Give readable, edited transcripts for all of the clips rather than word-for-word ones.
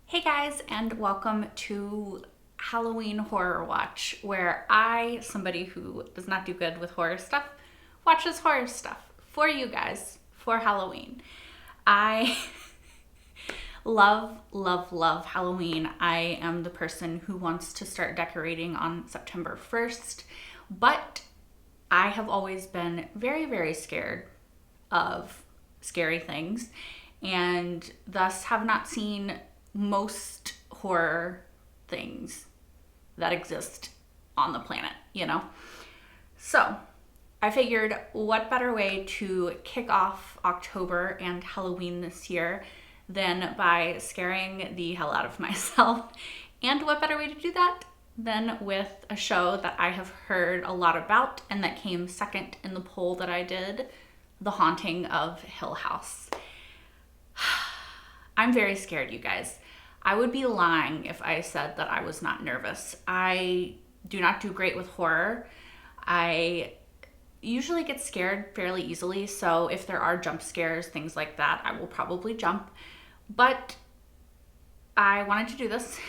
Hey guys, and welcome to Halloween Horror Watch, where somebody who does not do good with horror stuff, watches horror stuff for you guys for Halloween. I love Halloween. I am the person who wants to start decorating on September 1st, but I have always been very scared of scary things and thus have not seen most horror things that exist on the planet. So I figured what better way to kick off October and Halloween this year than by scaring the hell out of myself. And what better way to do that than with a show that I have heard a lot about and that came second in the poll that I did, The Haunting of Hill House. I'm very scared, you guys. I would be lying if I said that I was not nervous. I do not do great with horror. I usually get scared fairly easily, so if there are jump scares, things like that, I will probably jump. But I wanted to do this,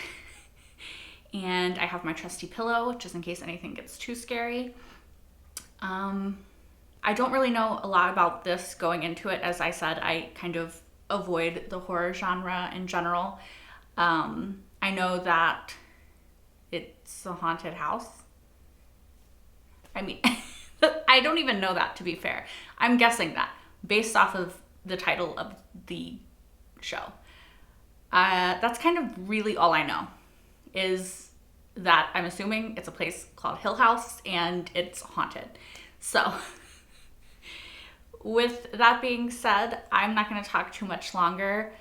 and I have my trusty pillow, just in case anything gets too scary. I don't really know a lot about this going into it. As I said, I kind of avoid the horror genre in general. I know that it's a haunted house. I mean, I don't even know that, to be fair. I'm guessing that based off of the title of the show. That's kind of really all I know, is that I'm assuming it's a place called Hill House and it's haunted. So with that being said, I'm not going to talk too much longer.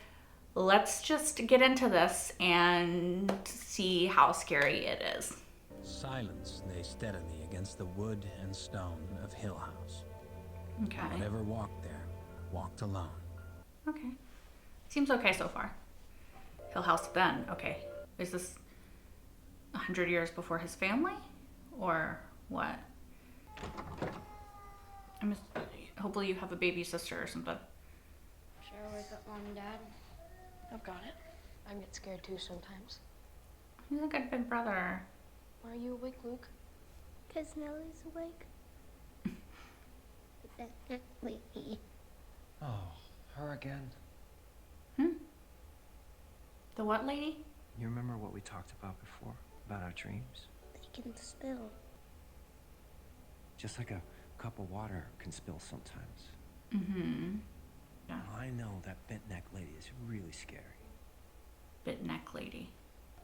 Let's just get into this and see how scary it is. Silence lay steadily against the wood and stone of Hill House. Okay. Whatever walked there, walked alone. Okay. Seems okay so far. Hill House then. Okay. Is this 100 years before his family? Or what? Hopefully you have a baby sister or something. Should I wake up Mom and Dad? I've got it. I get scared too sometimes. He's a good big brother. Why are you awake, Luke? Because Nellie's awake. Definitely. Oh, her again. The what lady? You remember what we talked about before? About our dreams? They can spill. Just like a cup of water can spill sometimes. Mm-hmm. Yeah. I know that bent neck lady is really scary. Bit neck lady.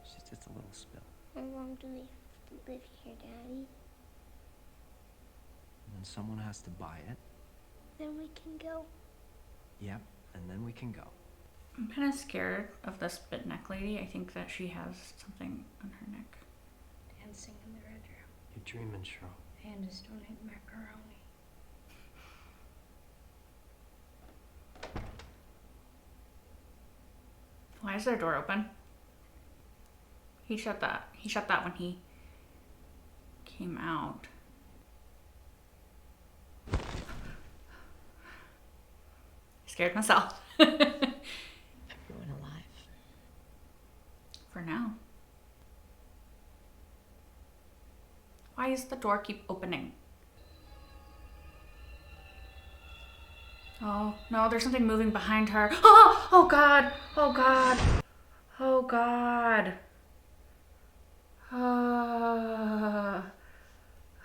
She's just a little spill. How long do we have to live here, Daddy? And then someone has to buy it. Then we can go. Yep, and then we can go. I'm kind of scared of this bit neck lady. I think that she has something on her neck. Dancing in the red room. You're dreaming, Cheryl. And is doing macaroni. Why is their door open? He shut that. He shut that when he came out. Scared myself. Everyone alive. For now. Why does the door keep opening? Oh, no, there's something moving behind her. Oh, oh God. Oh God. Oh God.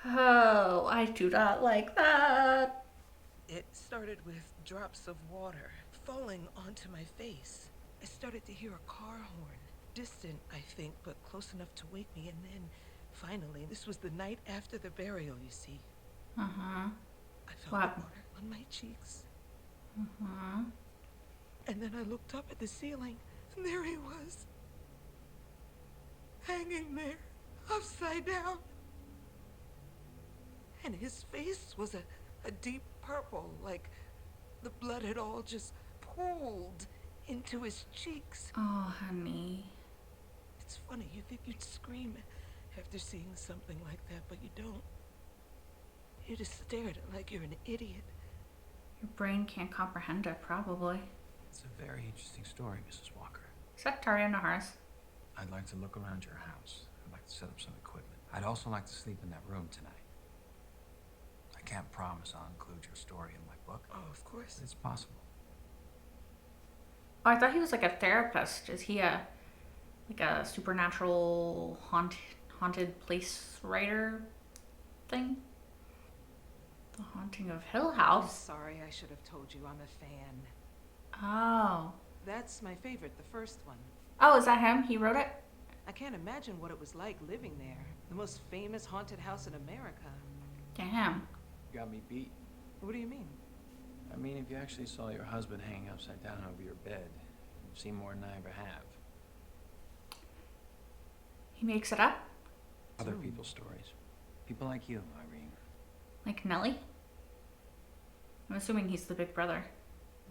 Oh, I do not like that. It started with drops of water falling onto my face. I started to hear a car horn. Distant, I think, but close enough to wake me. And then, finally, this was the night after the burial, you see. Uh-huh. I felt What? the water on my cheeks. Uh-huh. And then I looked up at the ceiling, and there he was. Hanging there, upside down. And his face was a deep purple, like the blood had all just pooled into his cheeks. Oh, honey. It's funny, you think you'd scream after seeing something like that, but you don't. You just stare at it like you're an idiot. Your brain can't comprehend it, probably. It's a very interesting story, Mrs. Walker. Is that Taria Naharis? I'd like to look around your house. I'd like to set up some equipment. I'd also like to sleep in that room tonight. I can't promise I'll include your story in my book. Oh, of course. It's possible. Oh, I thought he was like a therapist. Is he a supernatural haunted place writer thing? The Haunting of Hill I'm House. sorry, I should have told you I'm a fan. Oh. That's my favorite, the first one. Oh, is that him? He wrote it? I can't imagine what it was like living there. The most famous haunted house in America. Damn. You got me beat. What do you mean? I mean, if you actually saw your husband hanging upside down over your bed, you've seen more than I ever have. He makes it up? Other people's stories. People like you, Irene. Like Nellie? I'm assuming he's the big brother.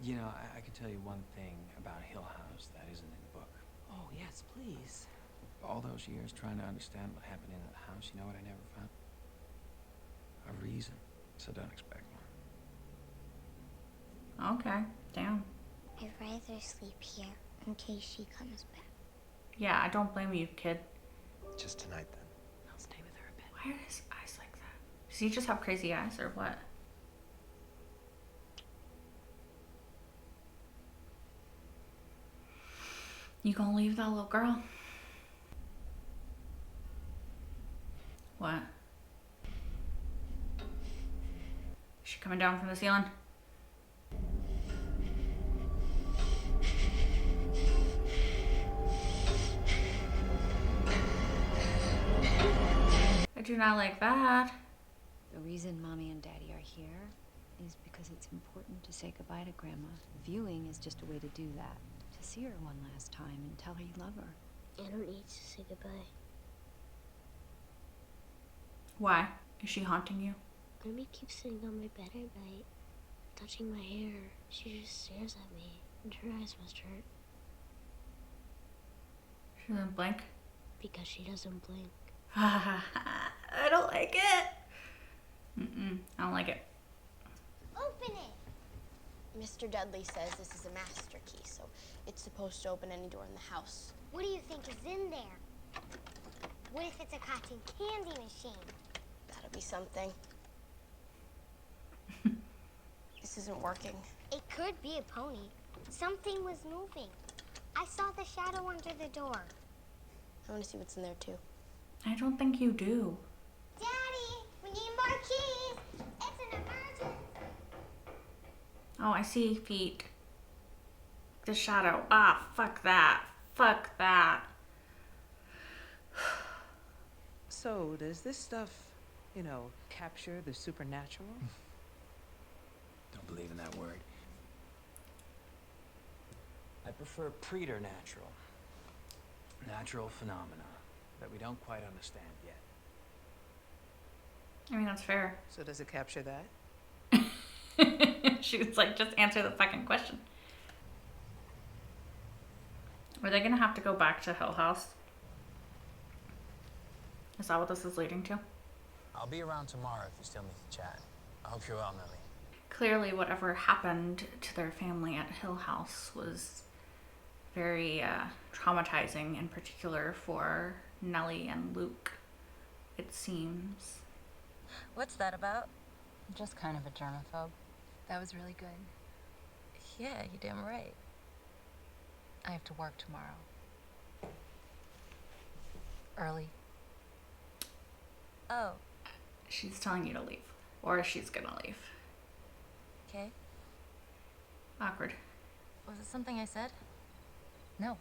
You know, I could tell you one thing about Hill House that isn't in the book. Oh, yes, please. All those years trying to understand what happened in that house, you know what I never found? A reason. So don't expect one. Okay. Damn. I'd rather sleep here in case she comes back. Yeah, I don't blame you, kid. Just tonight, then. I'll stay with her a bit. Why are his eyes like that? Does he just have crazy eyes or what? You gonna leave that little girl? What? Is she coming down from the ceiling? I do not like that. The reason Mommy and Daddy are here is because it's important to say goodbye to Grandma. Viewing is just a way to do that. To see her one last time and tell her you love her. I don't need to say goodbye. Why? Is she haunting you? Mommy keeps sitting on my bed at night, touching my hair. She just stares at me, and her eyes must hurt She doesn't blink. because she doesn't blink. I don't like it. I don't like it. Open it! Mr. Dudley says this is a master key, so it's supposed to open any door in the house. What do you think is in there? What if it's a cotton candy machine? That'll be something. This isn't working. It could be a pony. Something was moving. I saw the shadow under the door. I want to see what's in there, too. I don't think you do. Daddy, we need more keys. It's an emergency. Oh, I see feet. The shadow. Ah, fuck that. Fuck that. So, does this stuff, capture the supernatural? Don't believe in that word. I prefer preternatural. Natural phenomena that we don't quite understand yet. I mean, that's fair. So does it capture that? She was like, just answer the fucking question. Are they gonna have to go back to Hill House? Is that what this is leading to? I'll be around tomorrow if you still need to chat. I hope you're well, Nellie. Clearly, whatever happened to their family at Hill House was very traumatizing, in particular for Nellie and Luke, it seems. What's that about? Just kind of a germaphobe. That was really good. Yeah, you're damn right. I have to work tomorrow. Early. Oh, She's telling you to leave, or she's gonna leave. okay. Awkward. Was it something I said? No.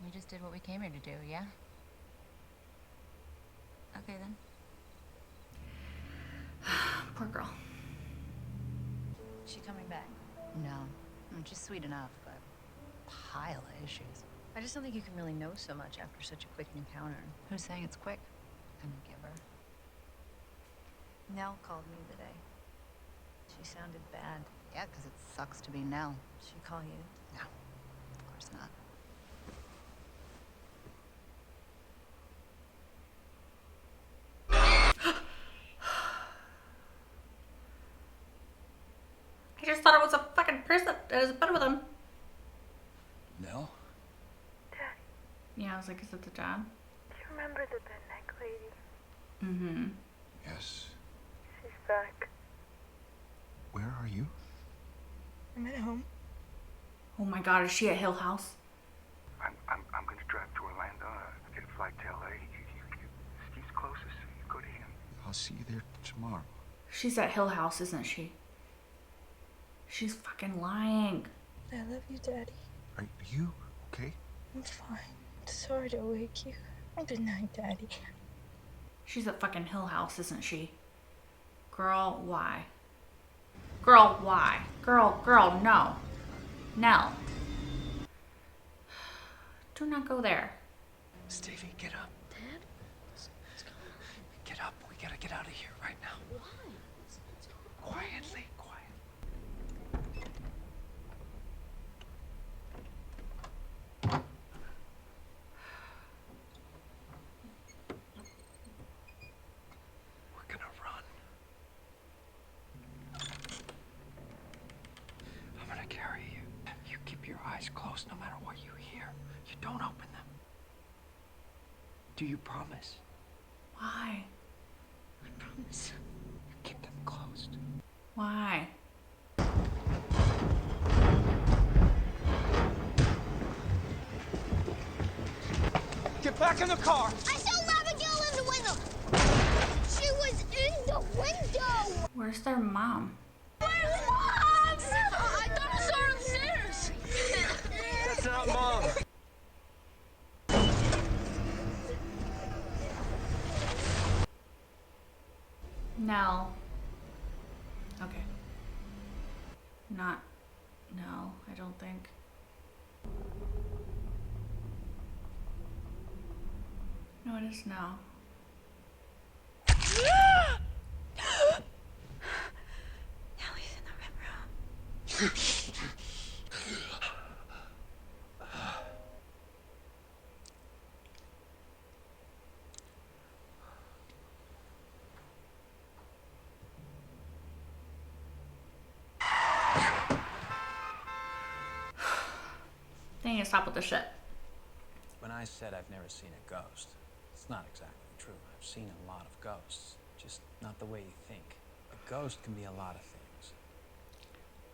We just did what we came here to do, yeah? Okay then. Poor girl. Is she coming back? No. I mean, she's sweet enough, but pile of issues. I just don't think you can really know so much after such a quick encounter. Who's saying it's quick? I'm a giver. Nell called me today. She sounded bad. Yeah, because it sucks to be Nell. She call you? No, of course not. I just thought it was a fucking person that is in bed with him. Nell? Daddy. Yeah, I was like, is it the dad? Do you remember the redneck lady? Mm-hmm. Yes. She's back. Where are you? I'm at home. Oh my god, is she at Hill House? I'm gonna drive to Orlando, get a flight to LA. Steve's closest. You go to him. I'll see you there tomorrow. She's at Hill House, isn't she? She's fucking lying. I love you, Daddy. Are you okay? I'm fine. Sorry to wake you. Good night, Daddy. She's at fucking Hill House, isn't she? Girl, why? Girl, why? Girl, no. No. Do not go there. Stevie, get up. Dad? What's going on? Get up. We gotta get out of here right now. Why? What's going on? Quietly, quiet. We're gonna run. I'm gonna carry you. You keep your eyes closed no matter what you hear. You don't open them. Do you promise? Why? I promise. You keep them closed. Why? Get back in the car! I saw Abigail in the window! She was in the window! Where's their mom? Where's Mom? I thought I saw her upstairs! That's not Mom! No. Okay. Not. No, I don't think. No, it is no. Now he's in the red room. They need to stop with the shit. When I said I've never seen a ghost, it's not exactly true. I've seen a lot of ghosts, just not the way you think. A ghost can be a lot of things.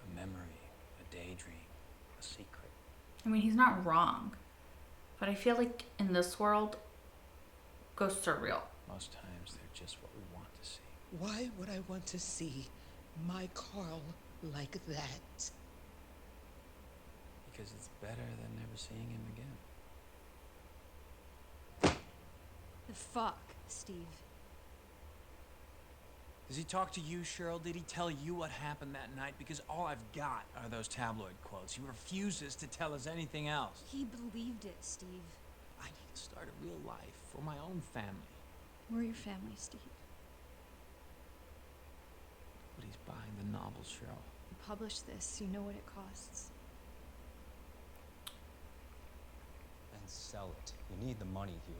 A memory, a daydream, a secret. I mean, he's not wrong. But I feel like in this world, ghosts are real. Most times they're just what we want to see. Why would I want to see my Carl like that? Because it's better than never seeing him again. The fuck, Steve? Does he talk to you, Cheryl? Did he tell you what happened that night? Because all I've got are those tabloid quotes. He refuses to tell us anything else. He believed it, Steve. I need to start a real life for my own family. We're your family, Steve. But he's buying the novels, Cheryl. You publish this, you know what it costs. Then sell it. You need the money, Hugh.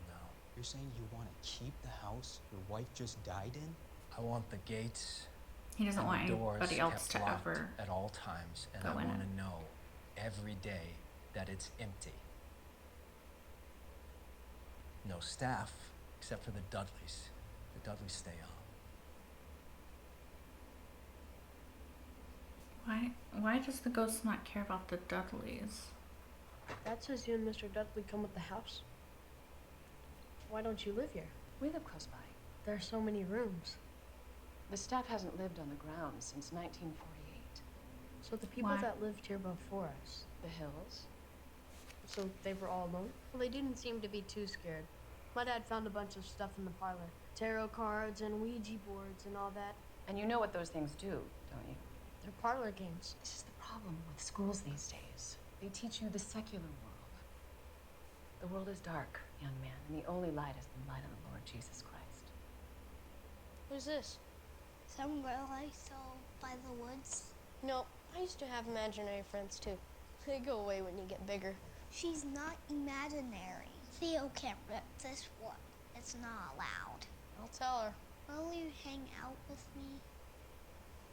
No. You're saying you want to keep the house your wife just died in? I want the gates He doesn't and want the doors anybody else kept to locked ever at all times, and go I in want it. to know every day that it's empty. No staff, except for the Dudleys. The Dudleys stay on. Why does the ghost not care about the Dudleys? That says you and Mr. Dudley come with the house. Why don't you live here? We live close by. There are so many rooms. The staff hasn't lived on the grounds since 1948. So the people Why? that lived here before us, The hills? so they were all alone? Well, they didn't seem to be too scared. My dad found a bunch of stuff in the parlor. Tarot cards and Ouija boards and all that. And you know what those things do, don't you? They're parlor games. This is the problem with schools these days. They teach you the secular world. The world is dark, young man, and the only light is the light of the Lord Jesus Christ. Who's this? Some girl I saw by the woods. No, I used to have imaginary friends too. They go away when you get bigger. She's not imaginary. Theo can't rip this one. It's not allowed. I'll tell her. Will you hang out with me?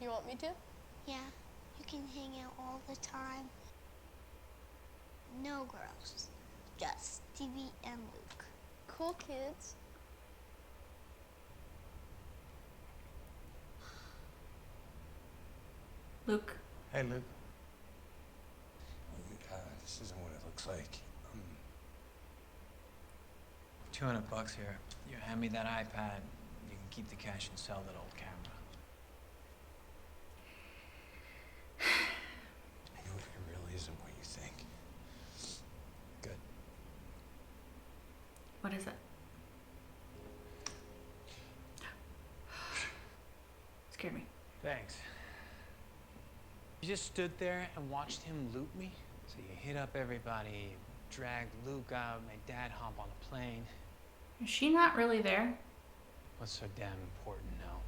You want me to? Yeah, you can hang out all the time. No girls. Just Stevie and Luke. Cool kids. Luke. Hey, Luke. This isn't what it looks like. $200 here. You hand me that iPad, you can keep the cash and sell that old camera. I know it really isn't what you think. Good. What is it? Scared me. Thanks. You just stood there and watched him loot me? So you hit up everybody, dragged Luke out, made Dad hop on a plane. Is she not really there? What's so damn important now?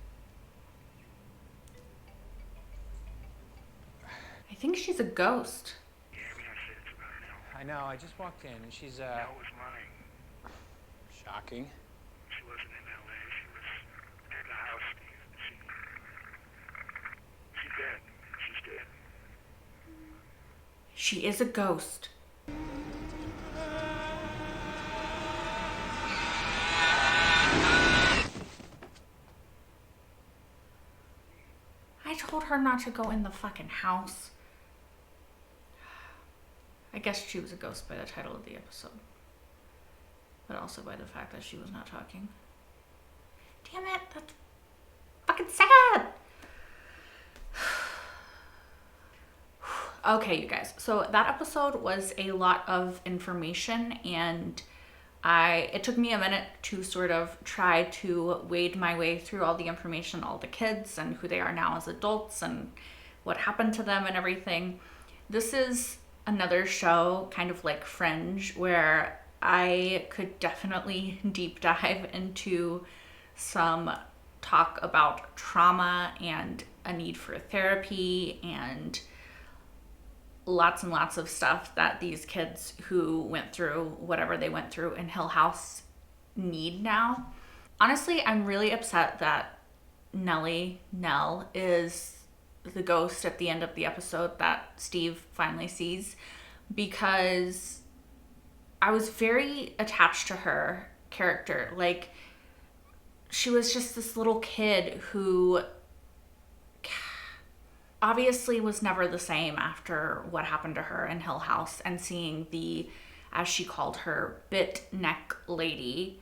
I think she's a ghost. Yeah, we have shit about her now. I know, I just walked in and she's, Nell was running. shocking. She wasn't in LA. She was at the house, Steve. She's dead. She's dead. She is a ghost. I told her not to go in the fucking house. I guess she was a ghost by the title of the episode. But also by the fact that she was not talking. Damn it, that's fucking sad. Okay, you guys. So that episode was a lot of information, and it took me a minute to sort of try to wade my way through all the information, all the kids and who they are now as adults and what happened to them and everything. This is another show, kind of like Fringe, where I could definitely deep dive into some talk about trauma and a need for therapy and lots and lots of stuff that these kids who went through whatever they went through in Hill House need now. Honestly, I'm really upset that Nell is the ghost at the end of the episode that Steve finally sees, because I was very attached to her character. Like, she was just this little kid who obviously was never the same after what happened to her in Hill House, and seeing the, as she called her, bit neck lady.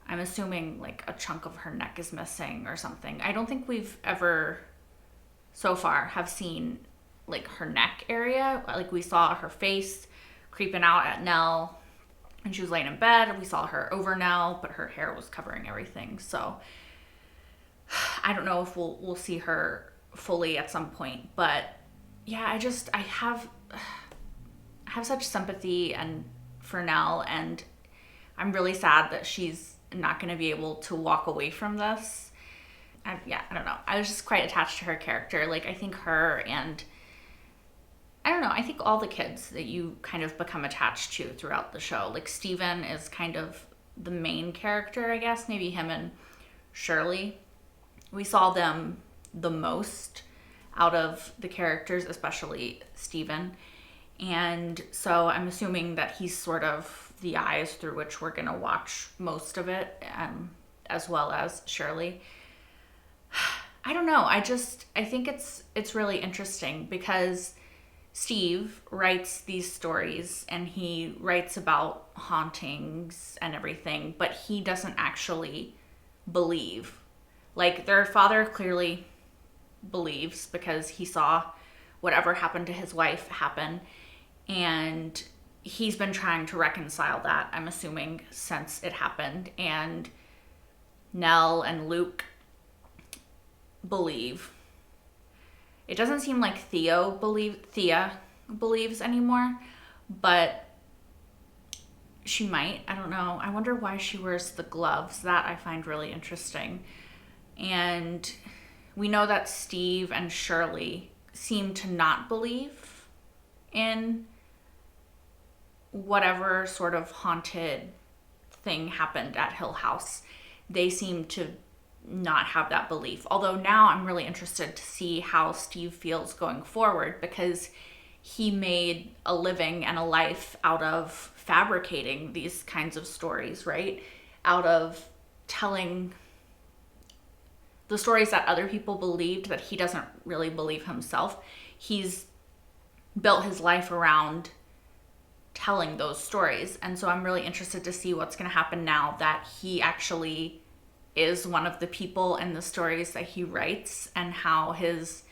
I'm assuming like a chunk of her neck is missing or something. I don't think we've ever so far have seen like her neck area. Like, we saw her face creeping out at Nell and she was laying in bed. We saw her over Nell, but her hair was covering everything. So I don't know if we'll see her fully at some point, but yeah, I have such sympathy and for Nell, and I'm really sad that she's not going to be able to walk away from this. I don't know. I was just quite attached to her character. Like, I think her and I don't know, I think all the kids that you kind of become attached to throughout the show. Like, Steven is kind of the main character, I guess. Maybe him and Shirley. We saw them the most out of the characters, especially Steven. And so I'm assuming that he's sort of the eyes through which we're going to watch most of it, as well as Shirley. I don't know. I think it's really interesting because Steve writes these stories and he writes about hauntings and everything, but he doesn't actually believe. Like, their father clearly believes because he saw whatever happened to his wife happen, and he's been trying to reconcile that, I'm assuming, since it happened. And Nell and Luke believe. It doesn't seem like Thea believes anymore, but she might. I don't know. I wonder why she wears the gloves. That I find really interesting. And we know that Steve and Shirley seem to not believe in whatever sort of haunted thing happened at Hill House. They seem to not have that belief. Although now I'm really interested to see how Steve feels going forward, because he made a living and a life out of fabricating these kinds of stories, right? Out of telling the stories that other people believed that he doesn't really believe himself. He's built his life around telling those stories. And so I'm really interested to see what's going to happen now that he actually is one of the people in the stories that he writes, and how his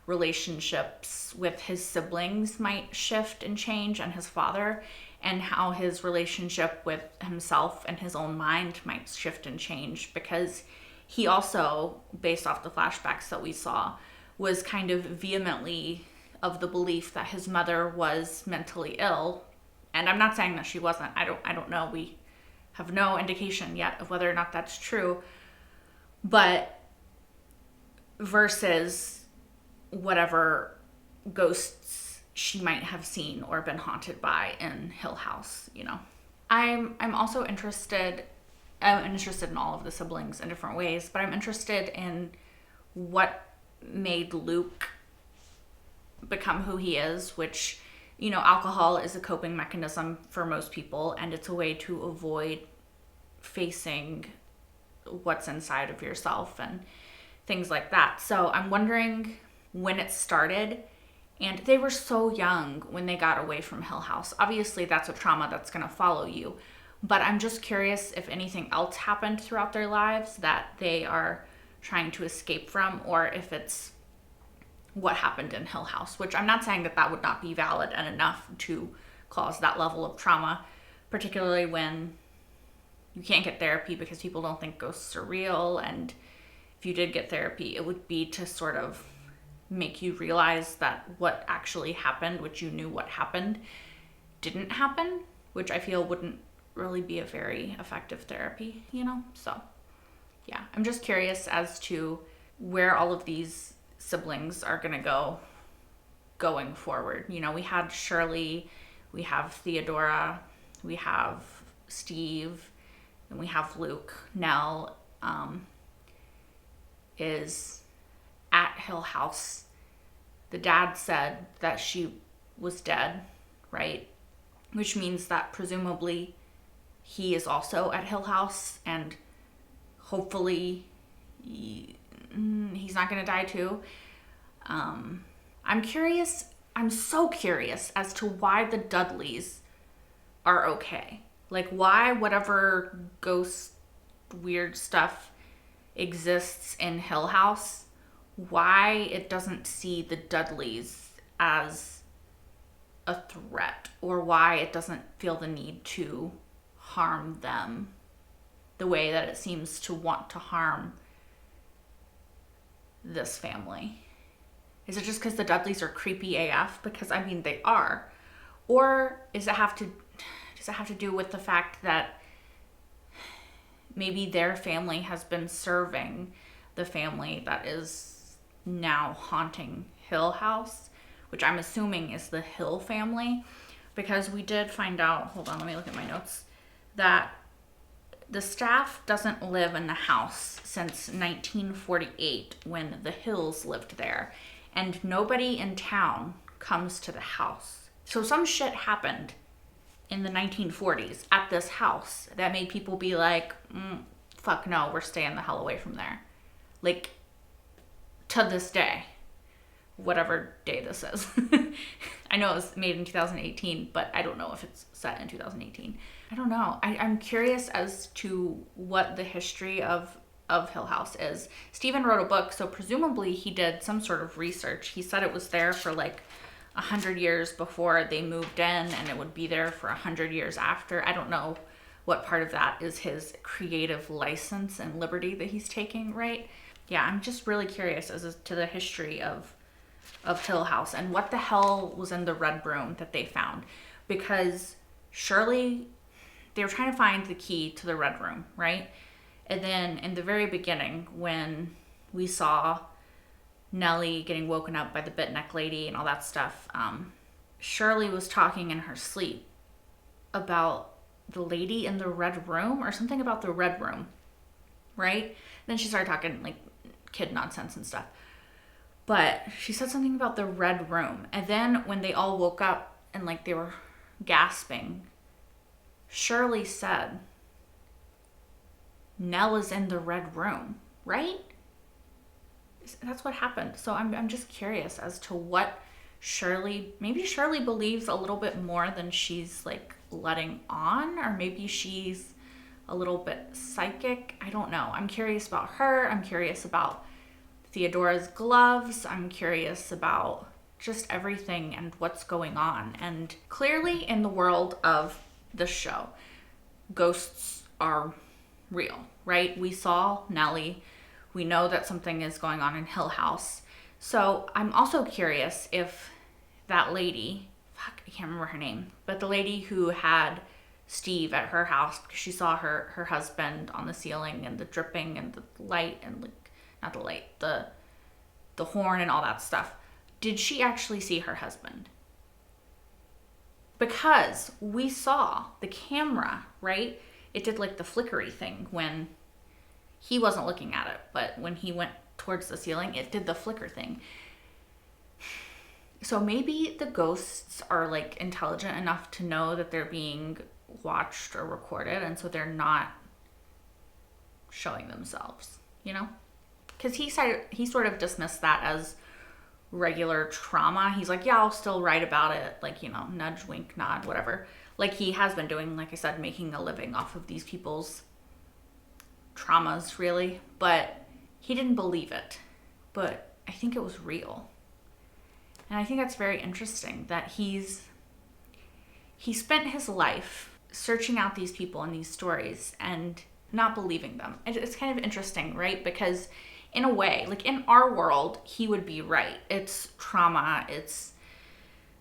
relationships with his siblings might shift and change, and his father, and how his relationship with himself and his own mind might shift and change, because he also, based off the flashbacks that we saw, was kind of vehemently of the belief that his mother was mentally ill. And I'm not saying that she wasn't. I don't know. We have no indication yet of whether or not that's true. But versus whatever ghosts she might have seen or been haunted by in Hill House, you know. I'm also interested in all of the siblings in different ways, but I'm interested in what made Luke become who he is, which, you know, alcohol is a coping mechanism for most people, and it's a way to avoid facing what's inside of yourself and things like that. So I'm wondering when it started. And they were so young when they got away from Hill House. Obviously, that's a trauma that's going to follow you. But I'm just curious if anything else happened throughout their lives that they are trying to escape from, or if it's what happened in Hill House, which I'm not saying that that would not be valid and enough to cause that level of trauma, particularly when you can't get therapy because people don't think ghosts are real. And if you did get therapy, it would be to sort of make you realize that what actually happened, which you knew what happened, didn't happen, which I feel wouldn't really be a very effective therapy, you know? So yeah, I'm just curious as to where all of these siblings are gonna go going forward. You know, we had Shirley, we have Theodora, we have Steve, and we have Luke. Nell is at Hill House. The dad said that she was dead, right? Which means that presumably he is also at Hill House, and hopefully he's not going to die too. I'm curious. I'm so curious as to why the Dudleys are okay. Like, why whatever ghost weird stuff exists in Hill House, why it doesn't see the Dudleys as a threat, or why it doesn't feel the need to harm them the way that it seems to want to harm this family. Is it just because the Dudleys are creepy AF? Because I mean, they are. Or does it have to do with the fact that maybe their family has been serving the family that is now haunting Hill House, which I'm assuming is the Hill family, because we did find out, hold on, let me look at my notes, that the staff doesn't live in the house since 1948 when the Hills lived there, and nobody in town comes to the house. So some shit happened in the 1940s at this house that made people be like, fuck no, we're staying the hell away from there. Like, to this day, whatever day this is. I know it was made in 2018, but I don't know if it's set in 2018. I don't know. I'm curious as to what the history of Hill House is. Stephen wrote a book, so presumably he did some sort of research. He said it was there for like 100 years before they moved in, and it would be there for 100 years after. I don't know what part of that is his creative license and liberty that he's taking, right? Yeah, I'm just really curious as to the history of Hill House and what the hell was in the red room that they found. Because Shirley, they were trying to find the key to the red room, right? And then in the very beginning, when we saw Nellie getting woken up by the bit neck lady and all that stuff, Shirley was talking in her sleep about the lady in the red room, or something about the red room, right? Then she started talking like kid nonsense and stuff. But she said something about the red room. And then when they all woke up and like they were gasping, Shirley said, Nell is in the red room, right? That's what happened. So I'm just curious as to what maybe Shirley believes a little bit more than she's like letting on, or maybe she's a little bit psychic. I don't know. I'm curious about her. I'm curious about Theodora's gloves. I'm curious about just everything and what's going on. And clearly in the world of the show, ghosts are real, right? We saw Nellie. We know that something is going on in Hill House. So I'm also curious if that lady, I can't remember her name, but the lady who had Steve at her house because she saw her husband on the ceiling and the dripping and the light and like, not the light, the horn and all that stuff. Did she actually see her husband? Because we saw the camera, right? It did like the flickery thing when he wasn't looking at it, but when he went towards the ceiling, it did the flicker thing. So maybe the ghosts are like intelligent enough to know that they're being watched or recorded, and so they're not showing themselves, you know? Because he sort of dismissed that as regular trauma. He's like, yeah, I'll still write about it, like, you know, nudge, wink, nod, whatever. Like he has been doing, like I said, making a living off of these people's traumas, really. But he didn't believe it. But I think it was real. And I think that's very interesting that he spent his life searching out these people and these stories and not believing them. It's kind of interesting, right? Because in a way, like in our world, he would be right. It's trauma. It's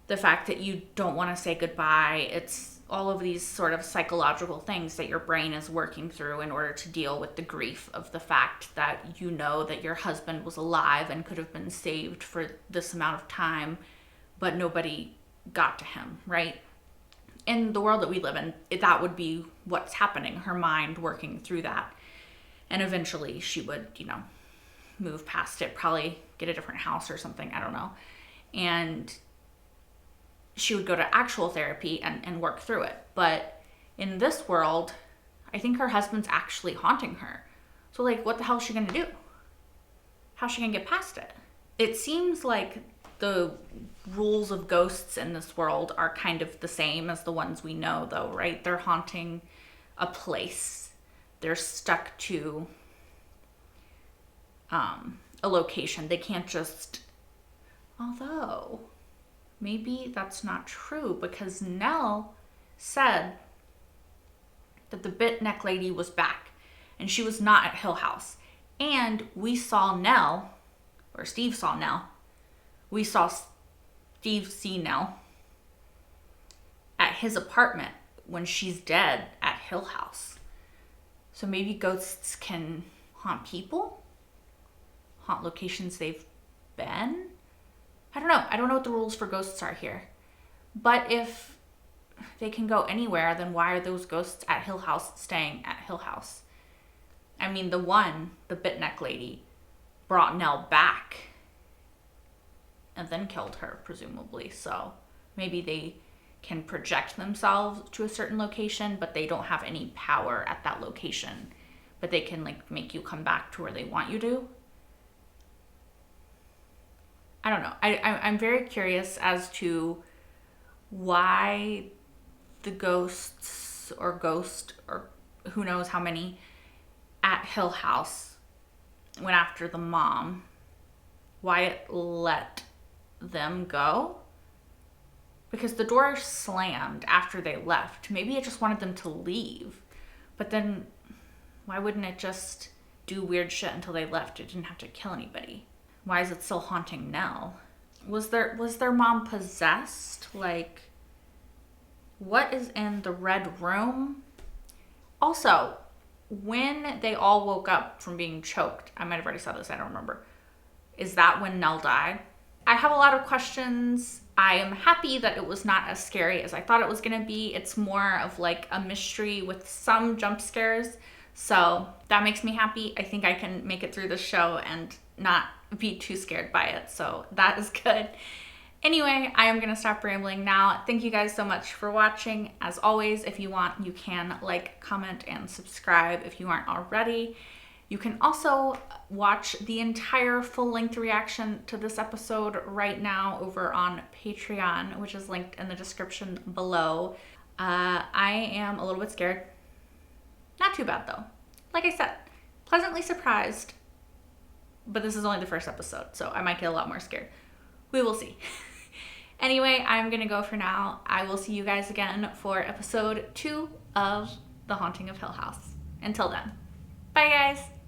the fact that you don't want to say goodbye. It's all of these sort of psychological things that your brain is working through in order to deal with the grief of the fact that you know that your husband was alive and could have been saved for this amount of time, but nobody got to him, right? In the world that we live in, that would be what's happening, her mind working through that. And eventually she would, you know, move past it, probably get a different house or something, I don't know. And she would go to actual therapy and work through it. But in this world, I think her husband's actually haunting her. So like, what the hell is she gonna do? How's she gonna get past it? It seems like the rules of ghosts in this world are kind of the same as the ones we know, though, right? They're haunting a place. They're stuck to a location. They can't just, although maybe that's not true, because Nell said that the bit neck lady was back and she was not at Hill House. And we saw Nell, or Steve saw Nell. We saw Steve see Nell at his apartment when she's dead at Hill House. So maybe ghosts can haunt people? Haunt locations they've been? I don't know. I don't know what the rules for ghosts are here. But if they can go anywhere, then why are those ghosts at Hill House staying at Hill House? I mean, the bit neck lady, brought Nell back and then killed her, presumably. So maybe they can project themselves to a certain location, but they don't have any power at that location. But they can like make you come back to where they want you to. I don't know. I'm very curious as to why the ghosts or who knows how many at Hill House went after the mom. Why it let them go? Because the door slammed after they left. Maybe it just wanted them to leave. But then why wouldn't it just do weird shit until they left? It didn't have to kill anybody. Why is it still haunting Nell? Was their mom possessed? Like, what is in the red room? Also, when they all woke up from being choked, I might have already said this, I don't remember. Is that when Nell died? I have a lot of questions. I am happy that it was not as scary as I thought it was gonna be. It's more of like a mystery with some jump scares. So that makes me happy. I think I can make it through this show and not be too scared by it, so that is good. Anyway, I am going to stop rambling now. Thank you guys so much for watching. As always, if you want, you can like, comment, and subscribe if you aren't already. You can also watch the entire full-length reaction to this episode right now over on Patreon, which is linked in the description below. I am a little bit scared. Not too bad, though. Like I said, pleasantly surprised, but this is only the first episode, so I might get a lot more scared. We will see. Anyway, I'm gonna go for now. I will see you guys again for episode 2 of The Haunting of Hill House. Until then, bye guys!